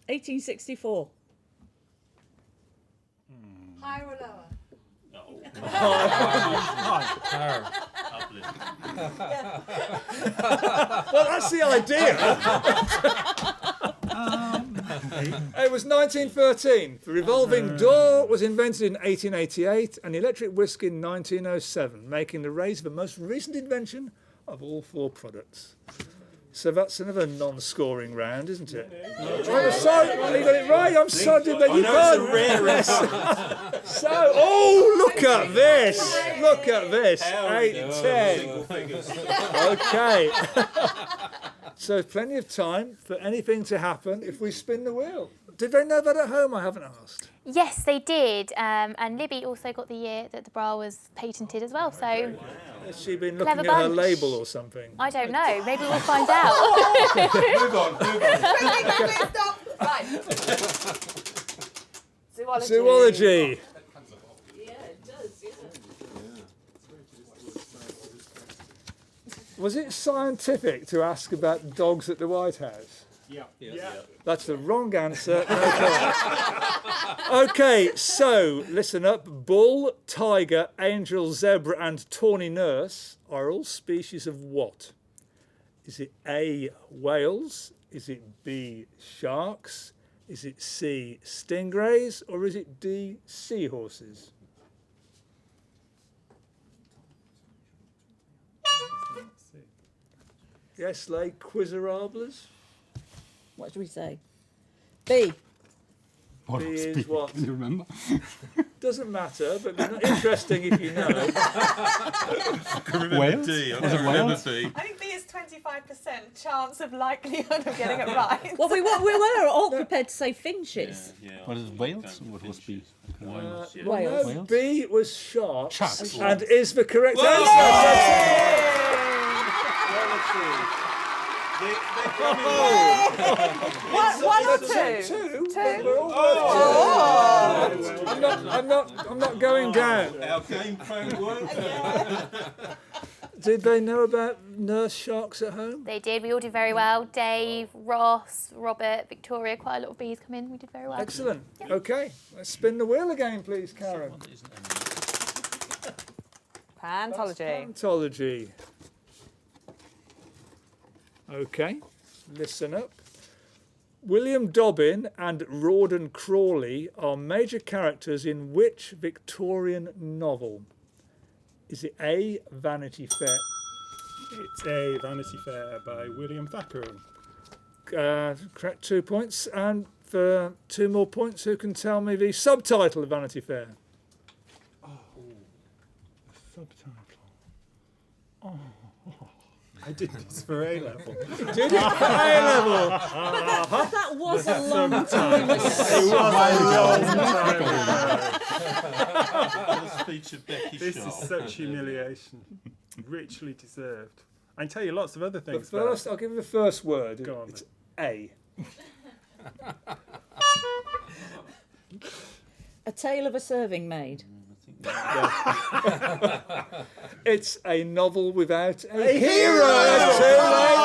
Speaker 6: 1864.
Speaker 1: Higher or lower?
Speaker 2: Well, that's the idea. It was 1913. The revolving door was invented in 1888 and the electric whisk in 1907, making the razor the most recent invention of all four products. So that's another non-scoring round, isn't it? I'm sorry, you got it right. I'm sorry, but you can't. So, oh, look at this! Look at this. 8, 10. Okay. So plenty of time for anything to happen if we spin the wheel. Did they know that at home? I haven't asked.
Speaker 9: Yes, they did. And Libby also got the year that the bra was patented as well. So
Speaker 2: Has she been looking
Speaker 9: Clever
Speaker 2: at her
Speaker 9: bunch.
Speaker 2: label or something?
Speaker 9: I don't know. Maybe we'll find out.
Speaker 3: Move on.
Speaker 1: Stop. Right. Zoology.
Speaker 2: Zoology.
Speaker 6: Yeah, it does, yeah.
Speaker 2: Was it scientific to ask about dogs at the White House?
Speaker 3: Yeah.
Speaker 2: That's the wrong answer. No point. Okay, so listen up. Bull, tiger, angel, zebra, and tawny nurse are all species of what? Is it A, whales? Is it B, sharks? Is it C, stingrays? Or is it D, seahorses? Yes, like quizerables?
Speaker 6: What should we say? B.
Speaker 7: What
Speaker 2: B
Speaker 7: was
Speaker 2: is
Speaker 7: B?
Speaker 2: what?
Speaker 7: Can you remember?
Speaker 2: Doesn't matter, but interesting if you know.
Speaker 8: I can remember
Speaker 7: Wales?
Speaker 8: D. I
Speaker 7: Was it
Speaker 8: can't remember
Speaker 7: Wales?
Speaker 8: B.
Speaker 1: I think B is 25% chance of likelihood of getting it right.
Speaker 6: Well, we were all prepared to say finches.
Speaker 8: Yeah.
Speaker 7: What is it, Wales? What was B?
Speaker 8: Wales, yeah.
Speaker 2: Well,
Speaker 6: Wales.
Speaker 2: no, B was sharks.
Speaker 7: Sharks.
Speaker 2: And is the correct answer.
Speaker 1: One or two?
Speaker 2: Two.
Speaker 1: Two.
Speaker 2: We're all I'm not going down.
Speaker 3: Our game plan worked.
Speaker 2: did they know about nurse sharks at home?
Speaker 9: They did. We all did very well. Dave, Ross, Robert, Victoria, quite a lot of bees come in. We did very well.
Speaker 2: Excellent. Okay, let's spin the wheel again, please, Karen.
Speaker 8: One that isn't any.
Speaker 1: Pantology.
Speaker 2: Paleontology. Okay, listen up. William Dobbin and Rawdon Crawley are major characters in which Victorian novel? Is it A, Vanity Fair?
Speaker 3: It's a Vanity Fair by William Thackeray.
Speaker 2: Correct, 2 points. And for 2 more points, who can tell me the subtitle of Vanity Fair?
Speaker 3: Subtitle. I did this for A level.
Speaker 2: Did it for A level?
Speaker 6: That was a long time ago.
Speaker 3: It was a long time ago.
Speaker 8: Let's feature Becky
Speaker 3: This
Speaker 8: Sharp.
Speaker 3: is such humiliation. Richly deserved. I can tell you lots of other
Speaker 2: The
Speaker 3: things.
Speaker 2: first, I'll give you the first word.
Speaker 3: Go on,
Speaker 2: It's A.
Speaker 6: A Tale of a Serving Maid.
Speaker 2: It's a novel without a hero. It's too late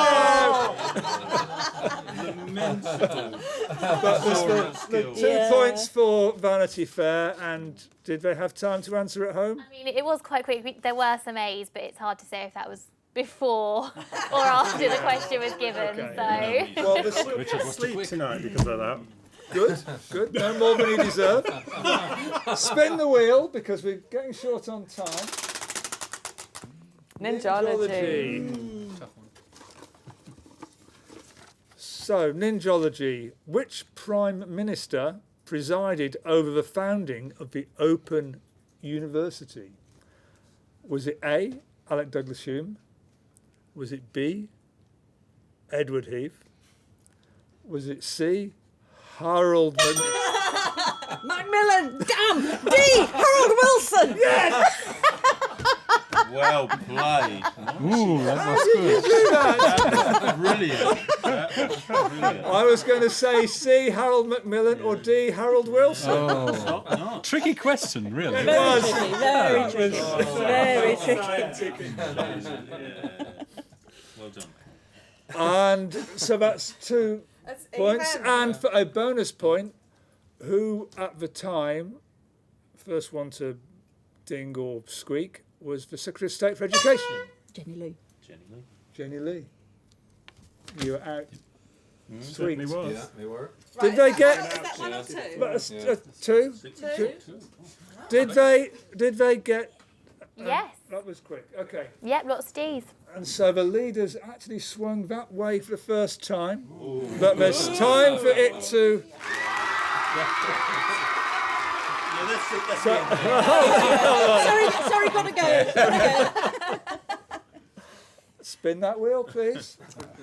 Speaker 2: now. But the 2
Speaker 6: Yeah.
Speaker 2: points for Vanity Fair. And did they have time to answer at home?
Speaker 9: I mean, it was quite quick. There were some A's, but it's hard to say if that was before or after the question was given.
Speaker 2: Okay.
Speaker 9: So.
Speaker 2: Well, this
Speaker 3: Richard was sleep tonight because of that.
Speaker 2: good, good. No more than you deserve. Spin the wheel because we're getting short on time.
Speaker 1: Ninjology.
Speaker 2: So, Ninjology. Which Prime Minister presided over the founding of the Open University? Was it A, Alec Douglas-Hume? Was it B, Edward Heath? Was it C, Harold
Speaker 6: Macmillan! Damn! D! Harold Wilson!
Speaker 8: Well played.
Speaker 7: Ooh, that was good.
Speaker 8: Brilliant. That was brilliant.
Speaker 2: I was going to say C, Harold Macmillan, or D, Harold Wilson.
Speaker 7: Oh,
Speaker 8: Top notch.
Speaker 7: tricky question, really.
Speaker 6: Very tricky, very tricky. Very tricky.
Speaker 8: Well done.
Speaker 2: And so that's 2 points. And for a bonus point, who at the time, first one to ding or squeak, was the Secretary of State for Education?
Speaker 6: Jenny Lou.
Speaker 8: Jenny Lee.
Speaker 2: Jenny Lee. You were out. Sweet.
Speaker 3: Certainly was.
Speaker 5: we were.
Speaker 2: Did they get
Speaker 1: that one or two?
Speaker 2: two?
Speaker 1: Two.
Speaker 2: Did they get?
Speaker 9: Yes.
Speaker 2: That was quick. Okay.
Speaker 9: Yep, lots of D's.
Speaker 2: And so the leaders actually swung that way for the first time. But there's time for it to.
Speaker 8: Yeah, that's the end.
Speaker 6: Sorry, gotta go.
Speaker 2: Spin that wheel, please.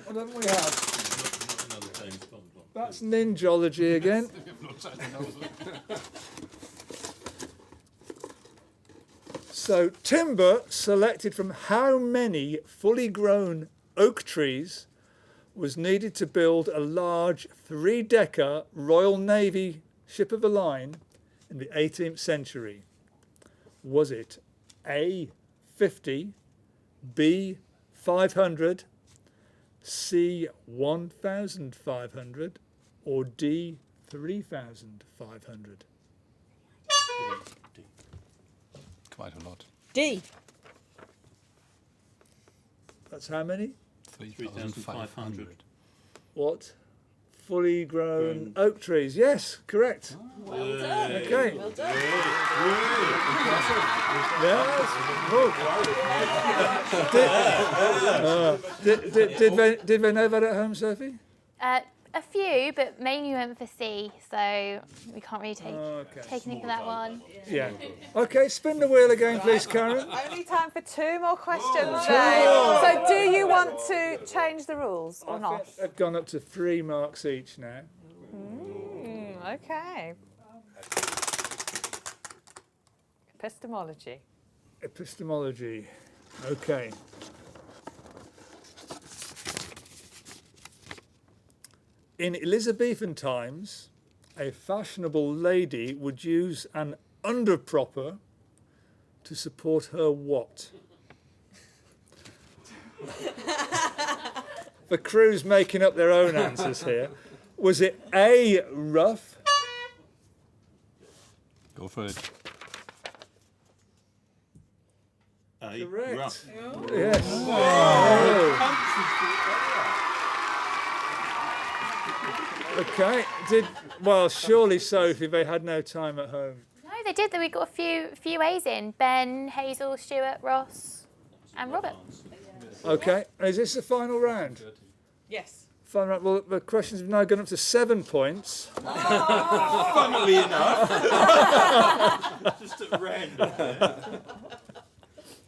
Speaker 2: What haven't we had?
Speaker 8: Not another James Bond one.
Speaker 2: That's Ninjology again. So, timber selected from how many fully grown oak trees was needed to build a large 3-decker Royal Navy ship of the line in the 18th century? Was it A, 50, B, 500, C, 1,500, or D, 3,500?
Speaker 7: Quite a lot.
Speaker 6: D.
Speaker 2: That's how many?
Speaker 8: 3,500.
Speaker 2: What? Fully grown oak trees. Yes, correct.
Speaker 6: Well done.
Speaker 2: Okay.
Speaker 6: Well done.
Speaker 2: Yes. Did they know that at home, Sophie?
Speaker 9: A few, but mainly we went for C, so we can't really take
Speaker 2: Okay.
Speaker 9: anything for that one.
Speaker 2: Yeah. Okay, spin the wheel again, please, Karen.
Speaker 1: Only time for 2 more questions, Jay. So do you want to change the rules or not?
Speaker 2: They've gone up to 3 marks each now.
Speaker 1: Okay. Epistemology.
Speaker 2: Epistemology. Okay. In Elizabethan times, a fashionable lady would use an underpropper to support her what? The crew's making up their own answers here. Was it A, rough?
Speaker 7: Go for it.
Speaker 2: Correct.
Speaker 8: Rough.
Speaker 2: Yes. Okay. Well, surely, Sophie, they had no time at home.
Speaker 9: No, they did. We got a few A's in. Ben, Hazel, Stuart, Ross, and Robert.
Speaker 2: Okay. Is this the final round?
Speaker 1: Yes.
Speaker 2: Final round. Well, the questions have now gone up to 7 points.
Speaker 3: Funnily enough. Just at random.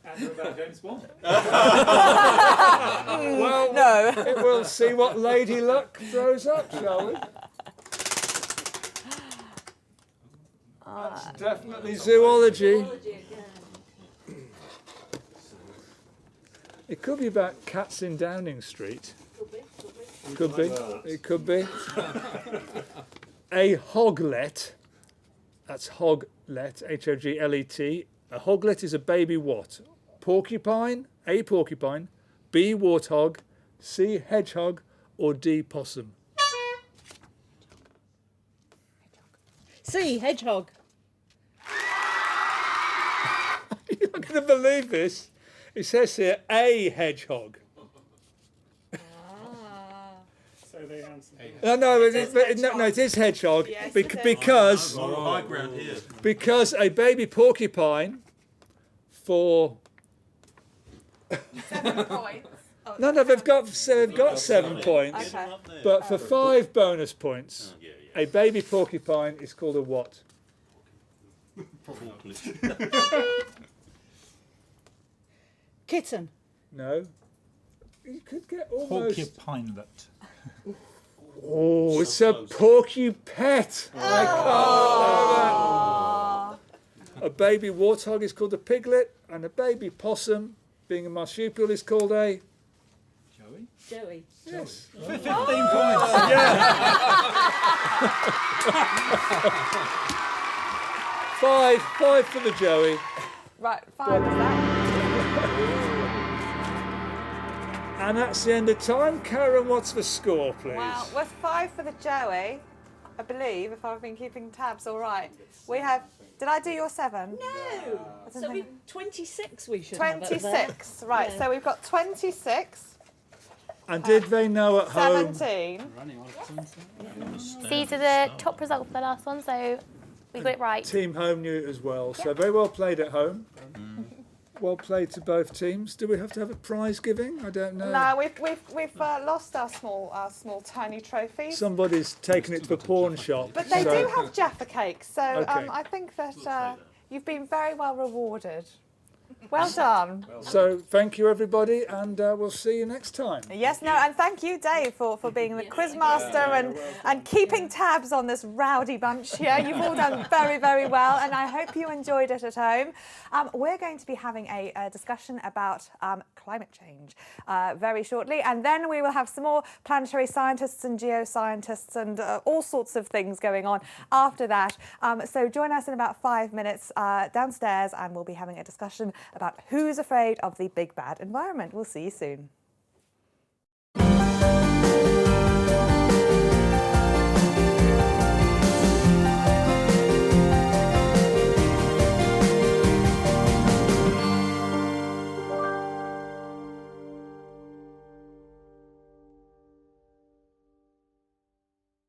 Speaker 4: And we're about James Bond.
Speaker 2: Well,
Speaker 1: No.
Speaker 2: we'll see what Lady Luck throws up, shall we? That's definitely zoology. It could be about cats in Downing Street. Could be. It could be. A hoglet. That's hoglet. Hoglet. A hoglet is a baby what? Porcupine, A porcupine, B warthog, C hedgehog, or D possum?
Speaker 6: C, hedgehog.
Speaker 2: You're not going to believe this. It says here A hedgehog.
Speaker 4: So they answered.
Speaker 2: No, it is hedgehog
Speaker 1: Yes,
Speaker 2: bec-
Speaker 1: it is.
Speaker 2: because
Speaker 3: High ground here.
Speaker 2: because a baby porcupine for
Speaker 1: 7 points. Oh,
Speaker 2: no, they've got 7 points,
Speaker 1: Okay.
Speaker 2: but for 5 bonus points, a baby porcupine is called a what?
Speaker 6: Kitten.
Speaker 2: No, you could get almost.
Speaker 4: Porcupinelet.
Speaker 2: Oh, it's a porcupet. I can't believe that. A baby warthog is called a piglet, and a baby possum, being a marsupial, is called a.
Speaker 4: Joey?
Speaker 6: Joey.
Speaker 2: Yes.
Speaker 4: 15 points.
Speaker 2: Five for the Joey.
Speaker 1: Right, 5 is that.
Speaker 2: And that's the end of time. Karen, what's the score, please?
Speaker 1: Well, with 5 for the Joey, I believe, if I've been keeping tabs all right. We have. Did I do your 7?
Speaker 6: No. So
Speaker 1: think-
Speaker 6: we 26 we should have up there.
Speaker 1: 26. Right,
Speaker 6: Yeah.
Speaker 1: so we've got 26,
Speaker 2: And did they know at home?
Speaker 1: 17.
Speaker 7: Running out of points.
Speaker 9: These are the top result for the last one, so we got it right.
Speaker 2: Team home knew it as well. So very well played at home. Well played to both teams. Do we have to have a prize giving? I don't know.
Speaker 1: No, we've lost our small tiny trophies.
Speaker 2: Somebody's taken it to the pawn shop.
Speaker 1: But they
Speaker 2: so-
Speaker 1: do have Jaffa cakes, so
Speaker 2: Okay.
Speaker 1: I think that you've been very well rewarded. Well done.
Speaker 2: So thank you, everybody, and we'll see you next time.
Speaker 1: Yes, no, and thank you, Dave, for being the quizmaster and keeping tabs on this rowdy bunch here. You've all done very, very well, and I hope you enjoyed it at home. We're going to be having a discussion about climate change very shortly, and then we will have some more planetary scientists and geoscientists and all sorts of things going on after that. So join us in about 5 minutes downstairs, and we'll be having a discussion about who's afraid of the big bad environment. We'll see you soon.